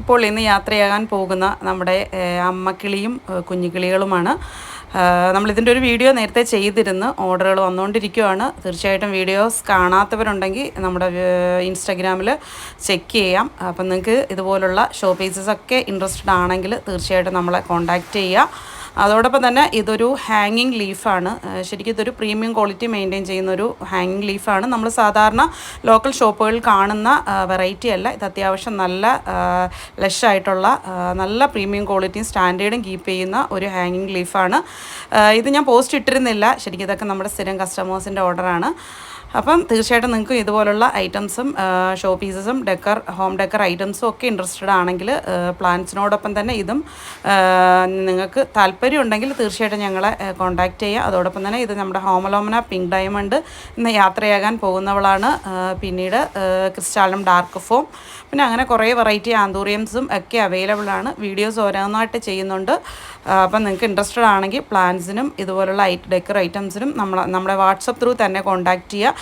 അപ്പോൾ ഇന്ന് യാത്രയാകാൻ പോകുന്ന നമ്മുടെ അമ്മക്കിളിയും കുഞ്ഞുകിളികളുമാണ്. നമ്മളിതിൻ്റെ ഒരു വീഡിയോ നേരത്തെ ചെയ്തിരുന്നു, ഓർഡറുകൾ വന്നുകൊണ്ടിരിക്കുകയാണ്. തീർച്ചയായിട്ടും വീഡിയോസ് കാണാത്തവരുണ്ടെങ്കിൽ നമ്മുടെ ഇൻസ്റ്റാഗ്രാമിൽ ചെക്ക് ചെയ്യാം. അപ്പം നിങ്ങൾക്ക് ഇതുപോലുള്ള ഷോ പീസസൊക്കെ ഇൻട്രസ്റ്റഡ് ആണെങ്കിൽ തീർച്ചയായിട്ടും നമ്മളെ കോൺടാക്റ്റ് ചെയ്യുക. അതോടൊപ്പം തന്നെ ഇതൊരു ഹാങ്ങിങ് ലീഫാണ്. ശരിക്കും ഇതൊരു പ്രീമിയം ക്വാളിറ്റി മെയിൻറ്റെയിൻ ചെയ്യുന്ന ഒരു ഹാങ്ങിങ് ലീഫാണ്. നമ്മൾ സാധാരണ ലോക്കൽ ഷോപ്പുകളിൽ കാണുന്ന വെറൈറ്റി അല്ല. ഇത് അത്യാവശ്യം നല്ല ലഷായിട്ടുള്ള നല്ല പ്രീമിയം ക്വാളിറ്റിയും സ്റ്റാൻഡേർഡും കീപ്പ് ചെയ്യുന്ന ഒരു ഹാങ്ങിങ് ലീഫാണ്. ഇത് ഞാൻ പോസ്റ്റ് ഇട്ടിരുന്നില്ല. ശരിക്കും ഇതൊക്കെ നമ്മുടെ സ്ഥിരം കസ്റ്റമേഴ്സിൻ്റെ ഓർഡറാണ്. അപ്പം തീർച്ചയായിട്ടും നിങ്ങൾക്ക് ഇതുപോലുള്ള ഐറ്റംസും ഷോ പീസസും ഹോം ഡെക്കർ ഐറ്റംസും ഒക്കെ ഇൻട്രസ്റ്റഡ് ആണെങ്കിൽ പ്ലാന്റ്സിനോടൊപ്പം തന്നെ ഇതും നിങ്ങൾക്ക് താല്പര്യം ഉണ്ടെങ്കിൽ തീർച്ചയായിട്ടും ഞങ്ങളെ കോൺടാക്റ്റ് ചെയ്യുക. അതോടൊപ്പം തന്നെ ഇത് നമ്മുടെ ഹോമലോമന പിങ്ക് ഡയമണ്ട് ഇന്ന് യാത്രയാകാൻ പോകുന്നവളാണ്. പിന്നീട് ക്രിസ്റ്റാലം ഡാർക്ക് ഫോം, പിന്നെ അങ്ങനെ കുറേ വെറൈറ്റി ആന്തൂറിയംസും ഒക്കെ അവൈലബിൾ ആണ്. വീഡിയോസ് ഓരോന്നായിട്ട് ചെയ്യുന്നുണ്ട്. അപ്പം നിങ്ങൾക്ക് ഇൻട്രസ്റ്റഡ് ആണെങ്കിൽ പ്ലാന്റ്സിനും ഇതുപോലുള്ള ഡെക്കർ ഐറ്റംസിനും നമ്മുടെ വാട്സപ്പ് ത്രൂ തന്നെ കോൺടാക്റ്റ് ചെയ്യുക.